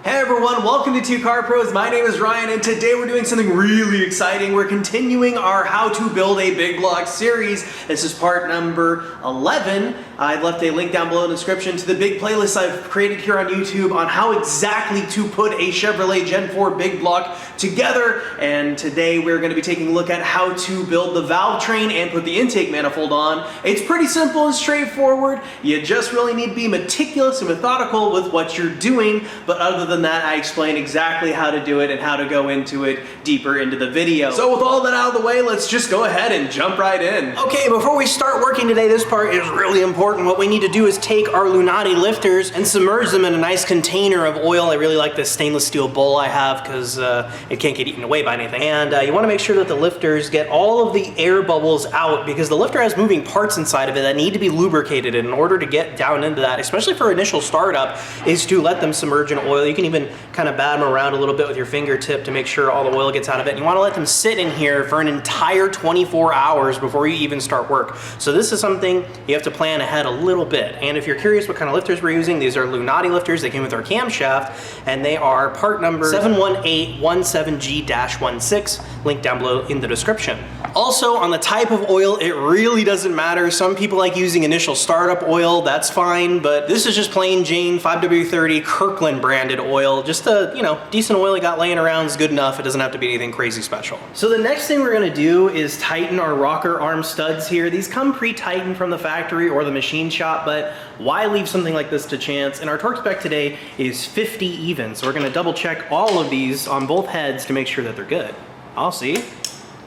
Hey everyone, welcome to Two Car Pros. My name is Ryan and today we're doing something really exciting. We're continuing our How to Build a Big Block series. This is part number 11. I've left a link down below in the description to the big playlist I've created here on YouTube on how exactly to put a Chevrolet Gen 4 big block together. And today we're going to be taking a look at how to build the Valvetrain and put the intake manifold on. It's pretty simple and straightforward. You just really need to be meticulous and methodical with what you're doing, but other than that, I explain exactly how to do it and how to go into it deeper into the video. So with all that out of the way, let's just go ahead and jump right in. Okay, before we start working today, this part is really important. What we need to do is take our Lunati lifters and submerge them in a nice container of oil. I really like this stainless steel bowl I have because it can't get eaten away by anything. And you want to make sure that the lifters get all of the air bubbles out because the lifter has moving parts inside of it that need to be lubricated. And in order to get down into that, especially for initial startup, is to let them submerge in oil. You can even kind of bat them around a little bit with your fingertip to make sure all the oil gets out of it. And you want to let them sit in here for an entire 24 hours before you even start work. So this is something you have to plan ahead a little bit. And if you're curious what kind of lifters we're using, these are Lunati lifters. They came with our camshaft and they are part number 71817G-16, linked down below in the description. Also, on the type of oil, it really doesn't matter. Some people like using initial startup oil, that's fine, but this is just plain Jane 5W30 Kirkland branded oil. Just a, decent oil you got laying around is good enough. It doesn't have to be anything crazy special. So the next thing we're gonna do is tighten our rocker arm studs here. These come pre-tightened from the factory or the machine shop, but why leave something like this to chance? And our torque spec today is 50 even. So we're gonna double check all of these on both heads to make sure that they're good. I'll see.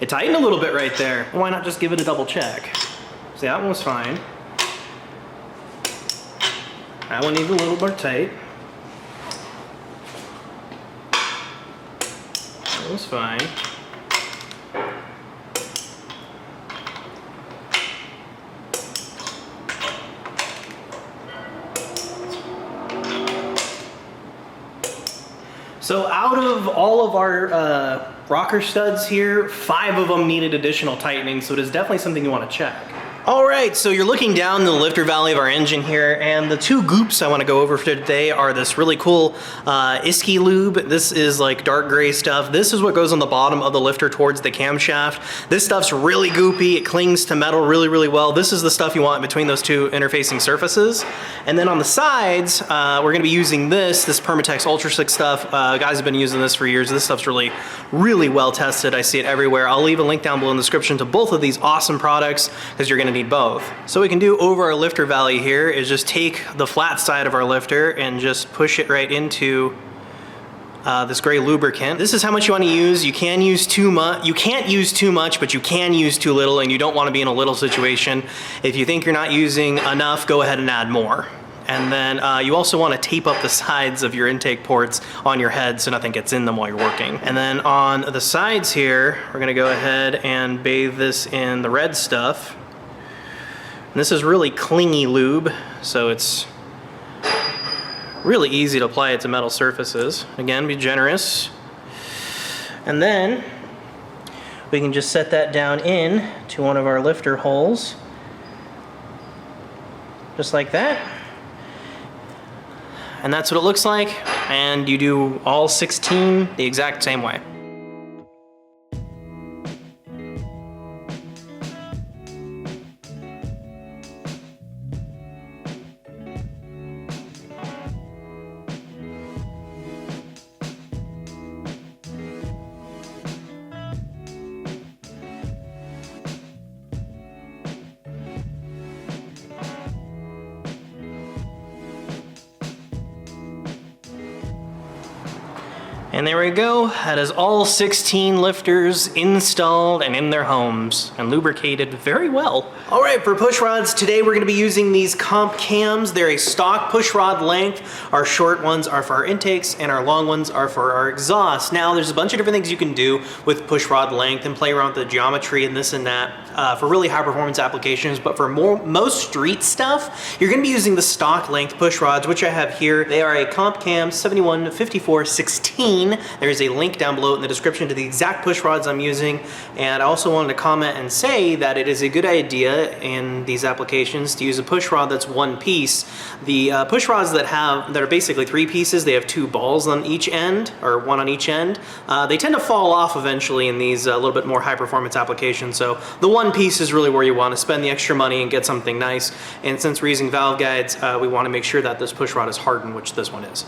It tightened a little bit right there. Why not just give it a double check? See, that one was fine. That one needs a little more tight. That was fine. So out of all of our rocker studs here, 5 of them needed additional tightening, so it is definitely something you want to check. All right, so you're looking down the lifter valley of our engine here, and the 2 goops I want to go over for today are this really cool Iski Lube. This is like dark gray stuff. This is what goes on the bottom of the lifter towards the camshaft. This stuff's really goopy. It clings to metal really, really well. This is the stuff you want in between those 2 interfacing surfaces. And then on the sides, we're going to be using this Permatex Ultra Slick stuff. Guys have been using this for years. This stuff's really, really well tested. I see it everywhere. I'll leave a link down below in the description to both of these awesome products because you're going to need both. So what we can do over our lifter valley here is just take the flat side of our lifter and just push it right into this gray lubricant. This is how much you want to use. You can use too much. You can't use too much, but you can use too little, and you don't want to be in a little situation. If you think you're not using enough, go ahead and add more. And then you also want to tape up the sides of your intake ports on your head so nothing gets in them while you're working. And then on the sides here, we're going to go ahead and bathe this in the red stuff. And this is really clingy lube, so it's really easy to apply it to metal surfaces. Again, be generous. And then we can just set that down in to one of our lifter holes, just like that. And that's what it looks like, and you do all 16 the exact same way. And there we go, that is all 16 lifters installed and in their homes and lubricated very well. All right, for push rods, today we're gonna be using these comp cams. They're a stock push rod length. Our short ones are for our intakes and our long ones are for our exhaust. Now, there's a bunch of different things you can do with push rod length and play around with the geometry and this and that for really high performance applications, but for most street stuff, you're gonna be using the stock length push rods, which I have here. They are a comp cam 715416. clean, there's a link down below in the description to the exact push rods I'm using. And I also wanted to comment and say that it is a good idea in these applications to use a push rod that's one piece. The push rods that are basically 3 pieces, they have 2 balls on each end, or 1 on each end. They tend to fall off eventually in these a little bit more high performance applications. So the one piece is really where you want to spend the extra money and get something nice. And since we're using valve guides, we want to make sure that this push rod is hardened, which this one is.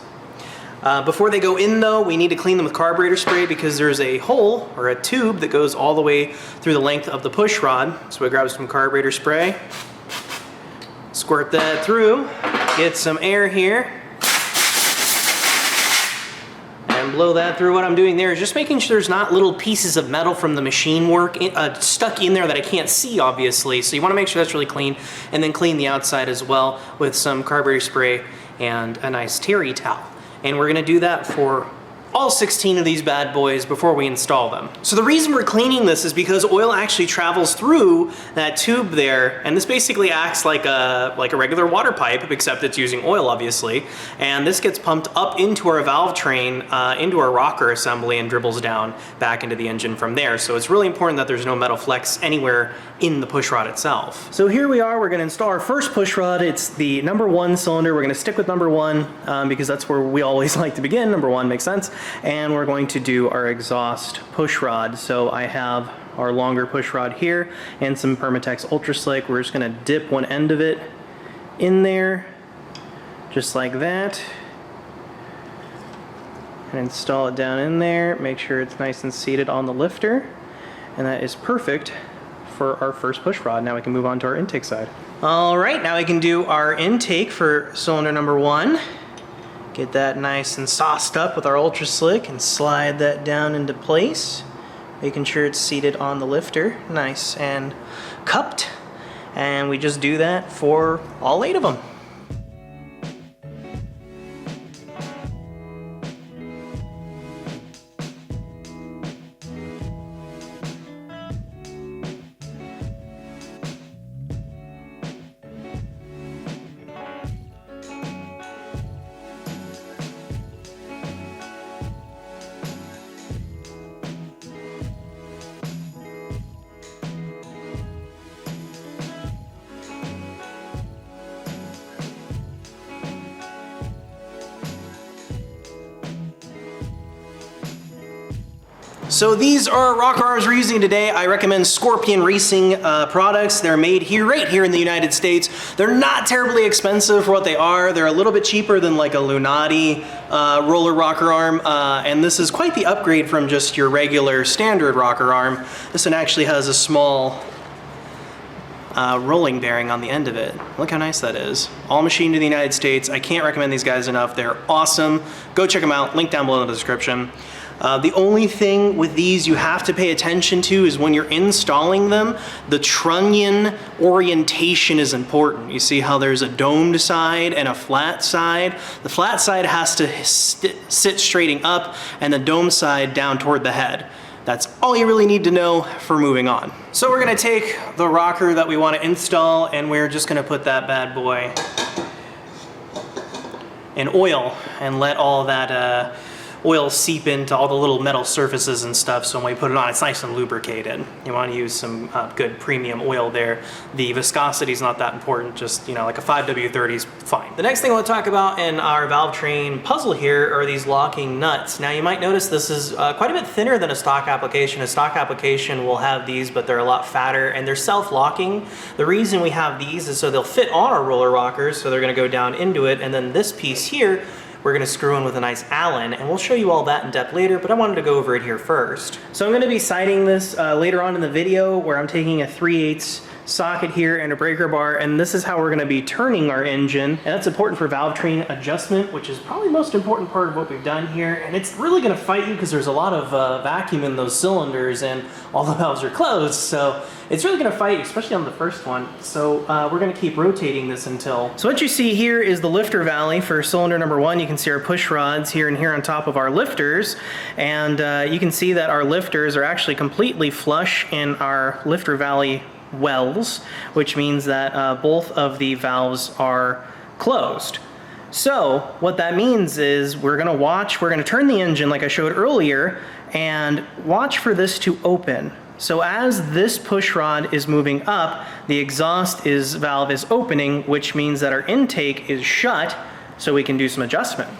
Before they go in though, we need to clean them with carburetor spray because there's a hole or a tube that goes all the way through the length of the push rod. So we grab some carburetor spray, squirt that through, get some air here, and blow that through. What I'm doing there is just making sure there's not little pieces of metal from the machine work stuck in there that I can't see, obviously. So you want to make sure that's really clean, and then clean the outside as well with some carburetor spray and a nice terry towel. And we're going to do that for all 16 of these bad boys before we install them. So the reason we're cleaning this is because oil actually travels through that tube there, and this basically acts like a regular water pipe, except it's using oil, obviously. And this gets pumped up into our valve train, into our rocker assembly, and dribbles down back into the engine from there. So it's really important that there's no metal flecks anywhere in the push rod itself. So here we are, we're gonna install our first push rod. It's the number 1 cylinder. We're gonna stick with number 1 because that's where we always like to begin. Number 1 makes sense. And we're going to do our exhaust push rod. So I have our longer push rod here and some Permatex Ultra Slick. We're just gonna dip one end of it in there, just like that. And install it down in there. Make sure it's nice and seated on the lifter. And that is perfect for our first push rod. Now we can move on to our intake side. All right, now we can do our intake for cylinder number 1. Get that nice and sauced up with our Ultra Slick and slide that down into place, making sure it's seated on the lifter, nice and cupped. And we just do that for all 8 of them. So these are rocker arms we're using today. I recommend Scorpion Racing products. They're made here, right here in the United States. They're not terribly expensive for what they are. They're a little bit cheaper than like a Lunati roller rocker arm, and this is quite the upgrade from just your regular standard rocker arm. This one actually has a small rolling bearing on the end of it. Look how nice that is. All machined in the United States. I can't recommend these guys enough. They're awesome. Go check them out. Link down below in the description. The only thing with these you have to pay attention to is when you're installing them, the trunnion orientation is important. You see how there's a domed side and a flat side? The flat side has to sit straighting up and the dome side down toward the head. That's all you really need to know for moving on. So we're gonna take the rocker that we want to install and we're just gonna put that bad boy in oil and let all that oil seep into all the little metal surfaces and stuff, so when we put it on, it's nice and lubricated. You want to use some good premium oil there. The viscosity is not that important, just, you know, like a 5W30 is fine. The next thing I want to talk about in our Valvetrain puzzle here are these locking nuts. Now you might notice this is quite a bit thinner than a stock application. A stock application will have these, but they're a lot fatter and they're self-locking. The reason we have these is so they'll fit on our roller rockers, so they're going to go down into it, and then this piece here we're going to screw in with a nice Allen, and we'll show you all that in depth later, but I wanted to go over it here first. So I'm going to be sighting this later on in the video, where I'm taking a 3/8 socket here and a breaker bar, and this is how we're going to be turning our engine. And that's important for Valvetrain Adjustment, which is probably the most important part of what we've done here. And it's really going to fight you because there's a lot of vacuum in those cylinders and all the valves are closed. So it's really going to fight, especially on the first one. So we're going to keep rotating this until... So what you see here is the lifter valley for cylinder number 1. You can see our push rods here and here on top of our lifters. And you can see that our lifters are actually completely flush in our lifter valley wells, which means that both of the valves are closed. So what that means is we're gonna turn the engine like I showed earlier and watch for this to open. So as this push rod is moving up, the exhaust valve is opening, which means that our intake is shut, so we can do some adjustment.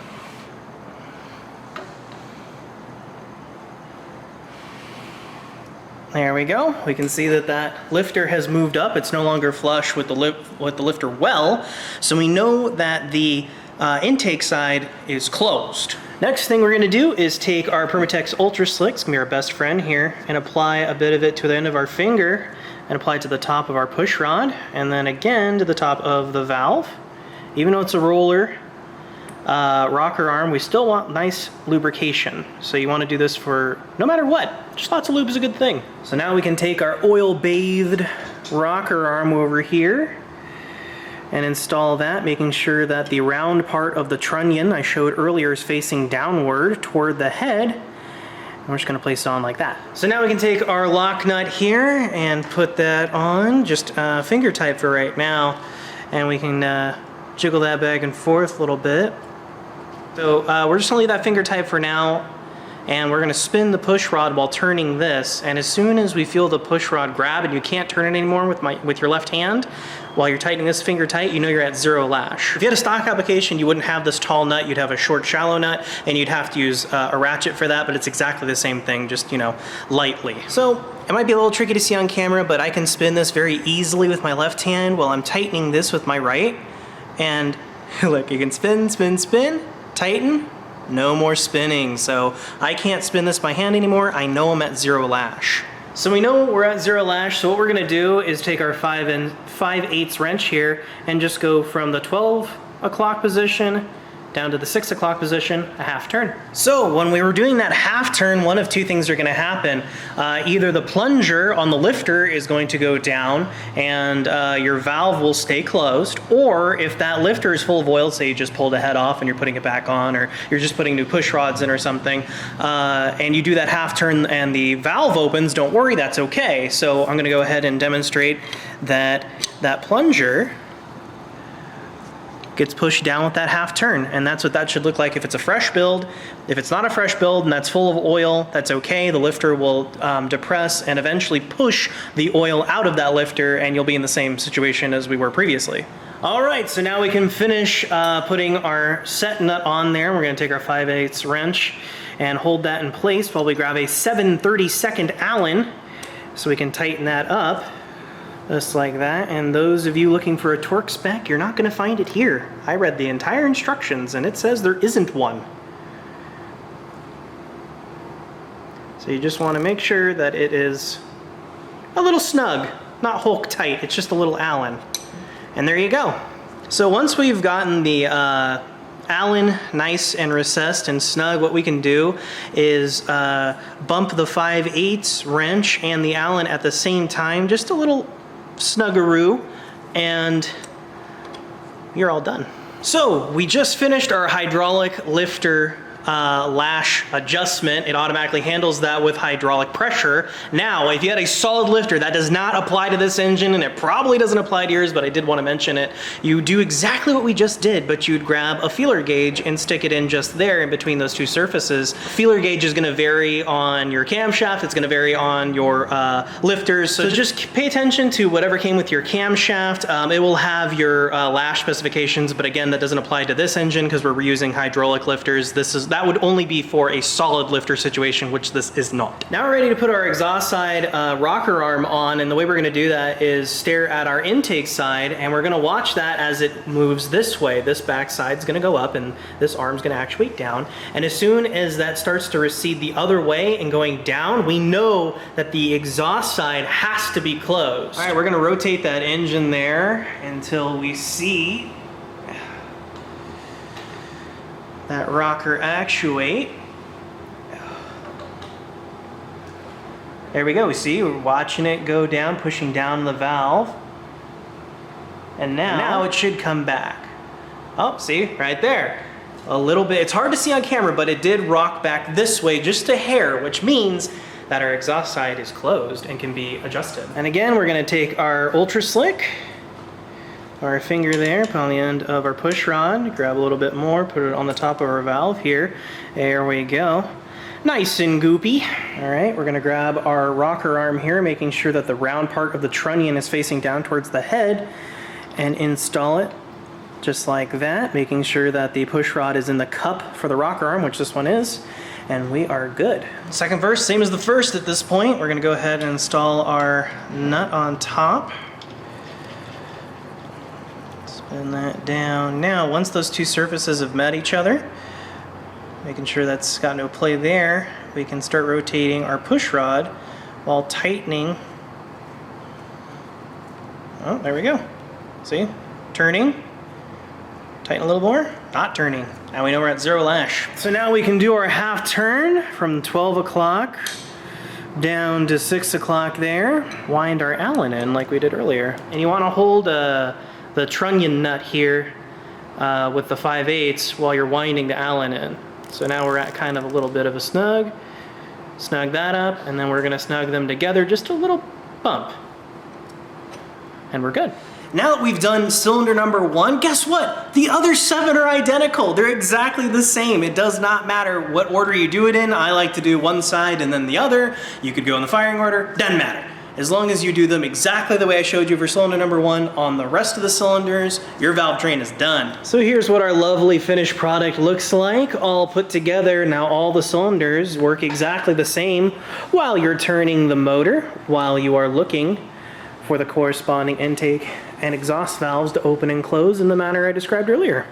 There we go. We can see that that lifter has moved up. It's no longer flush with the lifter well, so we know that the intake side is closed. Next thing we're going to do is take our Permatex Ultra Slick, it's going to be our best friend here, and apply a bit of it to the end of our finger and apply it to the top of our push rod, and then again to the top of the valve. Even though it's a roller rocker arm, we still want nice lubrication. So you want to do this for no matter what. Just lots of lube is a good thing. So now we can take our oil-bathed rocker arm over here and install that, making sure that the round part of the trunnion I showed earlier is facing downward toward the head. And we're just going to place it on like that. So now we can take our lock nut here and put that on, just finger tight for right now, and we can jiggle that back and forth a little bit. So we're just going to leave that finger tight for now, and we're going to spin the push rod while turning this, and as soon as we feel the push rod grab and you can't turn it anymore with your left hand, while you're tightening this finger tight, you know you're at 0 lash. If you had a stock application, you wouldn't have this tall nut, you'd have a short, shallow nut, and you'd have to use a ratchet for that, but it's exactly the same thing, just, you know, lightly. So it might be a little tricky to see on camera, but I can spin this very easily with my left hand while I'm tightening this with my right. And look, you can spin, spin, spin, tighten, no more spinning. So I can't spin this by hand anymore. I know I'm at 0 lash. So we know we're at 0 lash, so what we're gonna do is take our 5/8 wrench here and just go from the 12 o'clock position down to the 6 o'clock position, a half turn. So when we were doing that half turn, one of two things are gonna happen. Either the plunger on the lifter is going to go down and your valve will stay closed, or if that lifter is full of oil, say you just pulled a head off and you're putting it back on, or you're just putting new push rods in or something, and you do that half turn and the valve opens, don't worry, that's okay. So I'm gonna go ahead and demonstrate that that plunger gets pushed down with that half turn, and that's what that should look like if it's a fresh build. If it's not a fresh build and that's full of oil, that's okay. The lifter will depress and eventually push the oil out of that lifter, and you'll be in the same situation as we were previously. All right, so now we can finish putting our set nut on there. We're gonna take our 5/8 wrench and hold that in place while we grab a 7/32 Allen so we can tighten that up. Just like that, and those of you looking for a torque spec, you're not going to find it here. I read the entire instructions and it says there isn't one. So you just want to make sure that it is a little snug, not Hulk tight, it's just a little Allen. And there you go. So once we've gotten the Allen nice and recessed and snug, what we can do is bump the 5/8 wrench and the Allen at the same time, just a little snuggaroo, and you're all done. So we just finished our hydraulic lifter lash adjustment. It automatically handles that with hydraulic pressure. Now, if you had a solid lifter, that does not apply to this engine, and it probably doesn't apply to yours, but I did want to mention it. You do exactly what we just did, but you'd grab a feeler gauge and stick it in just there in between those two surfaces. Feeler gauge is going to vary on your camshaft. It's going to vary on your lifters. So just pay attention to whatever came with your camshaft. It will have your lash specifications, but again, that doesn't apply to this engine because we're reusing hydraulic lifters. That would only be for a solid lifter situation, which this is not. Now we're ready to put our exhaust side rocker arm on, and the way we're going to do that is stare at our intake side, and we're going to watch that as it moves this way. This back side is going to go up, and this arm's going to actuate down. And as soon as that starts to recede the other way and going down, we know that the exhaust side has to be closed. All right, we're going to rotate that engine there until we see that rocker actuate. There we go. We see we're watching it go down, pushing down the valve, and now it should come back. Oh, see, right there. A little bit. It's hard to see on camera, but it did rock back this way just a hair, which means that our exhaust side is closed and can be adjusted. And again, we're going to take our Ultra Slick, our finger there, put on the end of our push rod, grab a little bit more, put it on the top of our valve here. There we go. Nice and goopy. All right, we're gonna grab our rocker arm here, making sure that the round part of the trunnion is facing down towards the head, and install it just like that, making sure that the push rod is in the cup for the rocker arm, which this one is, and we are good. Second verse, same as the first at this point. We're gonna go ahead and install our nut on top. Spin that down. Now, once those two surfaces have met each other, making sure that's got no play there, we can start rotating our push rod while tightening. Oh, there we go. See? Turning. Tighten a little more. Not turning. Now we know we're at 0 lash. So now we can do our half turn from 12 o'clock down to 6 o'clock there. Wind our Allen in like we did earlier. And you want to hold the trunnion nut here with the 5/8 while you're winding the Allen in. So now we're at kind of a little bit of a snug. Snug that up, and then we're gonna snug them together, just a little bump. And we're good. Now that we've done cylinder number 1, guess what? The other 7 are identical. They're exactly the same. It does not matter what order you do it in. I like to do one side and then the other. You could go in the firing order, doesn't matter. As long as you do them exactly the way I showed you for cylinder number 1 on the rest of the cylinders, your valve train is done. So here's what our lovely finished product looks like, all put together. Now all the cylinders work exactly the same while you're turning the motor, while you are looking for the corresponding intake and exhaust valves to open and close in the manner I described earlier.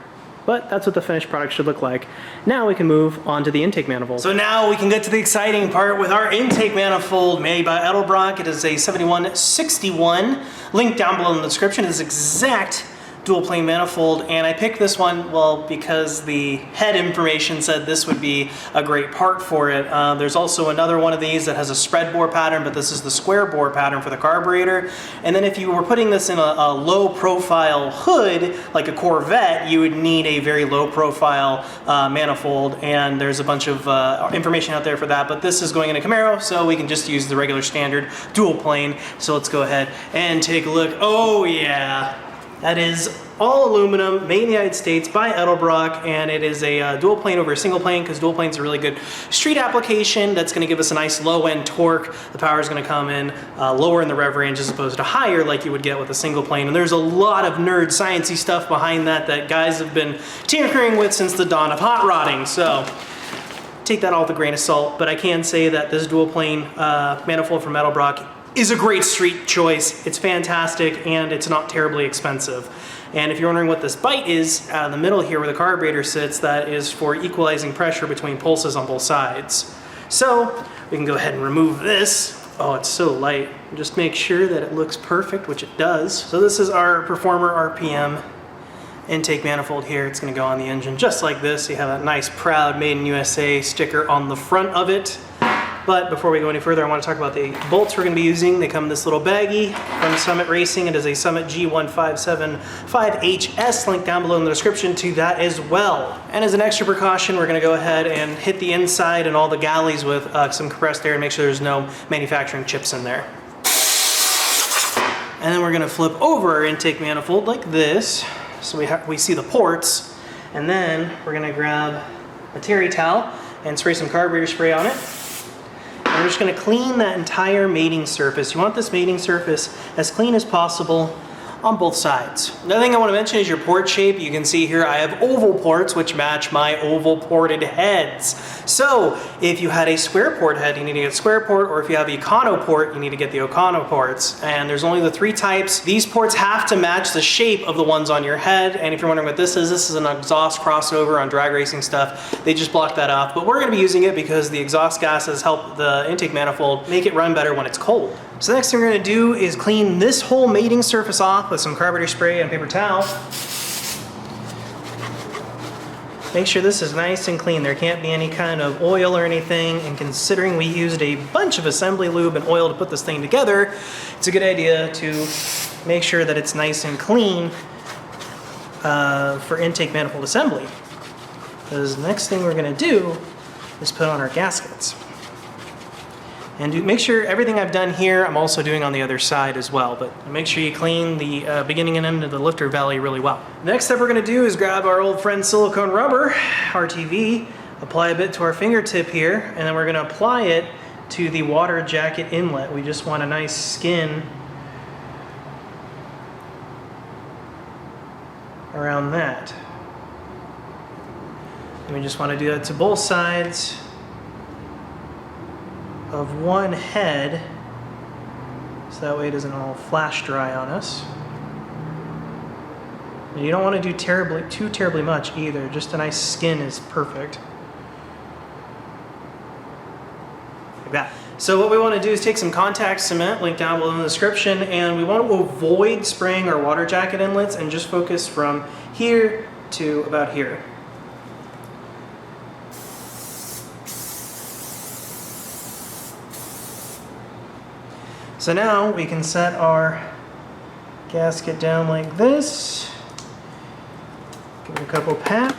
But that's what the finished product should look like. Now we can move on to the intake manifold. So now we can get to the exciting part with our intake manifold made by Edelbrock. It is a 7161. Link down below in the description is exact dual plane manifold, and I picked this one, well, because the head information said this would be a great part for it. There's also another one of these that has a spread bore pattern, but this is the square bore pattern for the carburetor. And then if you were putting this in a low profile hood, like a Corvette, you would need a very low profile manifold, and there's a bunch of information out there for that, but this is going in a Camaro, so we can just use the regular standard dual plane. So let's go ahead and take a look. Oh yeah. That is all aluminum, made in the United States by Edelbrock, and it is a dual plane over a single plane, because dual plane's a really good street application that's gonna give us a nice low end torque. The power is gonna come in lower in the rev range as opposed to higher like you would get with a single plane. And there's a lot of nerd sciencey stuff behind that guys have been tinkering with since the dawn of hot rodding. So take that all with a grain of salt, but I can say that this dual plane manifold from Edelbrock is a great street choice. It's fantastic, and it's not terribly expensive. And if you're wondering what this bite is, in the middle here where the carburetor sits, that is for equalizing pressure between pulses on both sides. So we can go ahead and remove this. Oh, it's so light. Just make sure that it looks perfect, which it does. So this is our Performer RPM intake manifold here. It's gonna go on the engine just like this. You have a nice proud Made in USA sticker on the front of it. But before we go any further, I want to talk about the bolts we're going to be using. They come in this little baggie from Summit Racing. It is a Summit G1575HS. Link down below in the description to that as well. And as an extra precaution, we're going to go ahead and hit the inside and all the galleys with some compressed air and make sure there's no manufacturing chips in there. And then we're going to flip over our intake manifold like this, so we see the ports. And then we're going to grab a terry towel and spray some carburetor spray on it. And we're just going to clean that entire mating surface. You want this mating surface as clean as possible on both sides. Another thing I want to mention is your port shape. You can see here I have oval ports which match my oval ported heads. So if you had a square port head, you need to get a square port, or if you have Econo port, you need to get the Econo ports. And there's only the 3 types. These ports have to match the shape of the ones on your head. And if you're wondering what this is an exhaust crossover on drag racing stuff. They just blocked that off, but we're going to be using it because the exhaust gases help the intake manifold make it run better when it's cold. So the next thing we're going to do is clean this whole mating surface off with some carburetor spray and a paper towel. Make sure this is nice and clean. There can't be any kind of oil or anything, and considering we used a bunch of assembly lube and oil to put this thing together, it's a good idea to make sure that it's nice and clean for intake manifold assembly. Because the next thing we're going to do is put on our gaskets. And make sure everything I've done here, I'm also doing on the other side as well. But make sure you clean the beginning and end of the lifter valley really well. The next step we're gonna do is grab our old friend Silicone Rubber, RTV, apply a bit to our fingertip here, and then we're gonna apply it to the water jacket inlet. We just want a nice skin around that. And we just want to do that to both sides of one head, so that way it doesn't all flash dry on us. And you don't want to do too terribly much either, just a nice skin is perfect. Like that. So what we want to do is take some contact cement, link down below in the description, and we want to avoid spraying our water jacket inlets and just focus from here to about here. So now we can set our gasket down like this, give it a couple pat,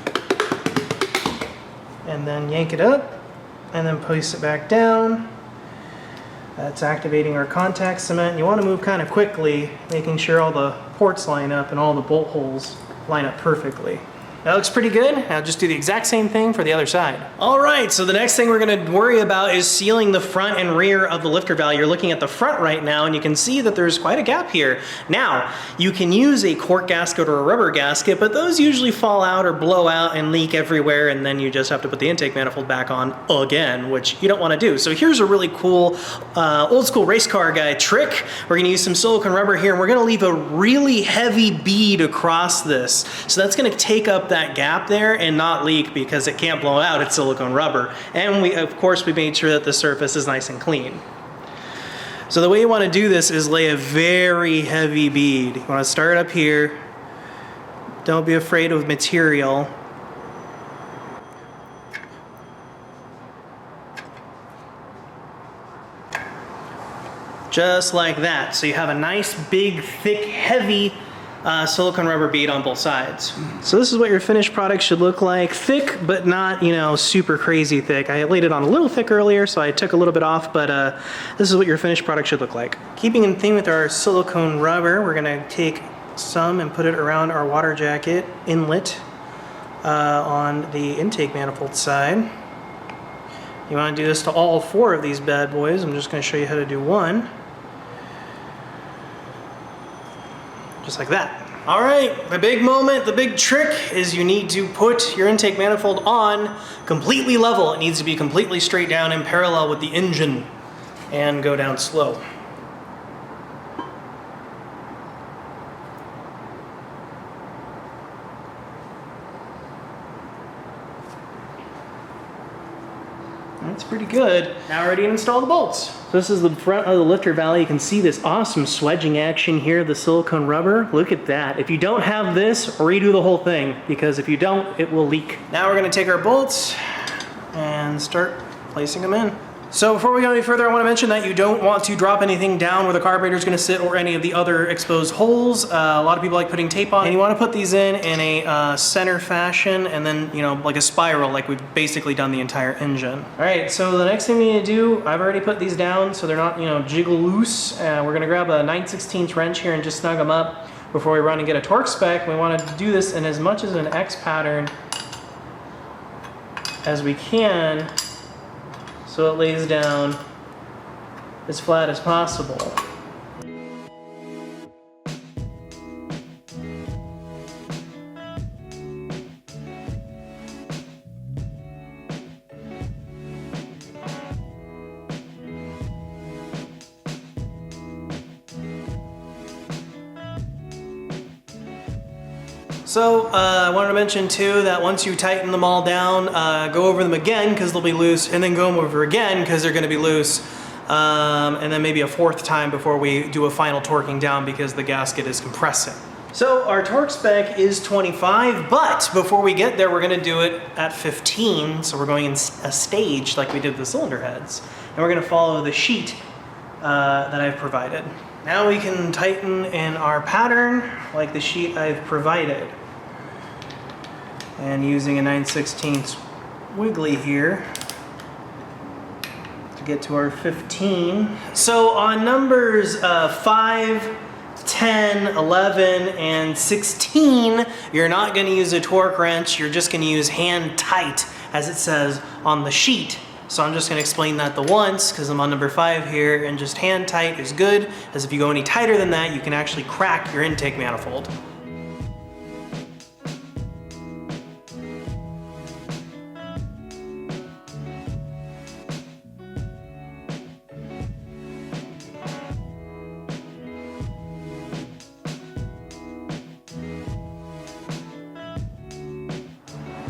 and then yank it up, and then place it back down. That's activating our contact cement. You want to move kind of quickly, making sure all the ports line up and all the bolt holes line up perfectly. That looks pretty good. I'll just do the exact same thing for the other side. All right, so the next thing we're gonna worry about is sealing the front and rear of the lifter valley. You're looking at the front right now, and you can see that there's quite a gap here. Now, you can use a cork gasket or a rubber gasket, but those usually fall out or blow out and leak everywhere, and then you just have to put the intake manifold back on again, which you don't wanna do. So here's a really cool, old school race car guy trick. We're gonna use some silicone rubber here, and we're gonna leave a really heavy bead across this. So that's gonna take up that gap there and not leak because it can't blow out, it's silicone rubber. And of course we made sure that the surface is nice and clean. So the way you want to do this is lay a very heavy bead. You want to start up here. Don't be afraid of material. Just like that. So you have a nice, big, thick, heavy silicone rubber bead on both sides. So this is what your finished product should look like. Thick, but not, you know, super crazy thick. I laid it on a little thick earlier, so I took a little bit off, but this is what your finished product should look like. Keeping in theme with our silicone rubber, we're gonna take some and put it around our water jacket inlet on the intake manifold side. You wanna do this to all 4 of these bad boys. I'm just gonna show you how to do one. Just like that. All right, the big moment, the big trick is you need to put your intake manifold on completely level. It needs to be completely straight down in parallel with the engine and go down slow. That's pretty good. Now we're ready to install the bolts. So this is the front of the lifter valley. You can see this awesome swedging action here, the silicone rubber. Look at that. If you don't have this, redo the whole thing, because if you don't, it will leak. Now we're gonna take our bolts and start placing them in. So before we go any further, I want to mention that you don't want to drop anything down where the carburetor is going to sit or any of the other exposed holes. A lot of people like putting tape on, and you want to put these in a center fashion, and then, you know, like a spiral, like we've basically done the entire engine. All right, so the next thing we need to do, I've already put these down so they're not, you know, jiggle loose. We're going to grab a 9/16 wrench here and just snug them up before we run and get a torque spec. We want to do this in as much as an X pattern as we can, so it lays down as flat as possible. So I wanted to mention too that once you tighten them all down, go over them again because they'll be loose, and then go over again because they're going to be loose, and then maybe a 4th time before we do a final torquing down because the gasket is compressing. So our torque spec is 25, but before we get there, we're going to do it at 15. So we're going in a stage like we did the cylinder heads, and we're going to follow the sheet that I've provided. Now we can tighten in our pattern like the sheet I've provided. And using a 9/16 wiggly here to to get to our 15. So on numbers 5, 10, 11, and 16, you're not going to use a torque wrench, you're just going to use hand tight, as it says on the sheet. So I'm just going to explain that the once, because I'm on number 5 here, and just hand tight is good, as if you go any tighter than that, you can actually crack your intake manifold.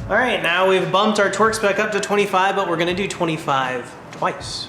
All right, now we've bumped our torque spec up to 25, but we're gonna do 25 twice.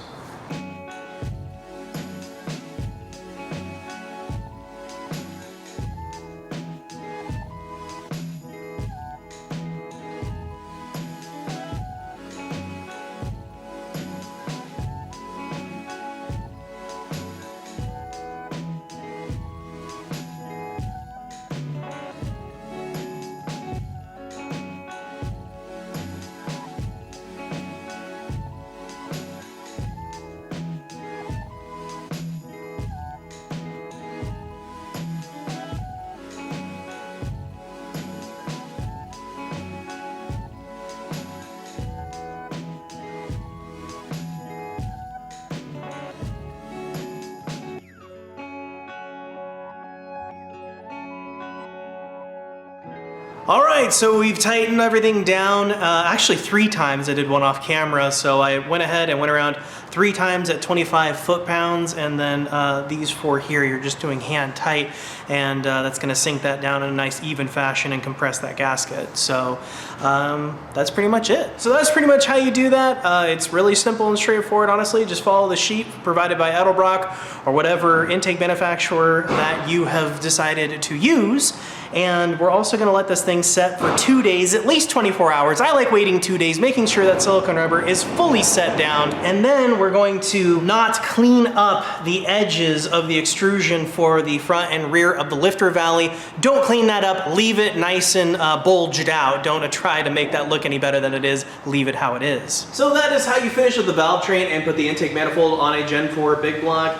All right, so we've tightened everything down, actually 3 times. I did one off camera, so I went ahead and went around 3 times at 25 foot-pounds, and then these 4 here, you're just doing hand tight, and that's gonna sink that down in a nice even fashion and compress that gasket. So that's pretty much it. So that's pretty much how you do that. It's really simple and straightforward, honestly. Just follow the sheet provided by Edelbrock or whatever intake manufacturer that you have decided to use. And we're also gonna let this thing set for 2 days, at least 24 hours. I like waiting 2 days, making sure that silicone rubber is fully set down. And then we're going to not clean up the edges of the extrusion for the front and rear of the lifter valley. Don't clean that up, leave it nice and bulged out. Don't try to make that look any better than it is, leave it how it is. So that is how you finish with the Valvetrain and put the intake manifold on a Gen 4 big block.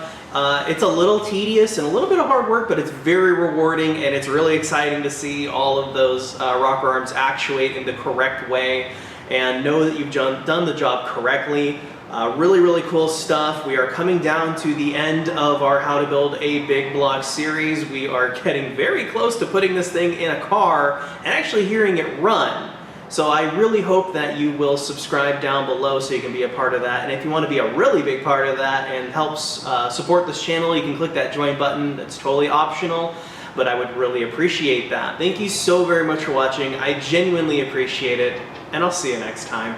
It's a little tedious and a little bit of hard work, but it's very rewarding, and it's really exciting to see all of those rocker arms actuate in the correct way and know that you've done the job correctly. Really, really cool stuff. We are coming down to the end of our How to Build a Big Block series. We are getting very close to putting this thing in a car and actually hearing it run. So I really hope that you will subscribe down below so you can be a part of that. And if you want to be a really big part of that and help support this channel, you can click that join button. That's totally optional, but I would really appreciate that. Thank you so very much for watching. I genuinely appreciate it, and I'll see you next time.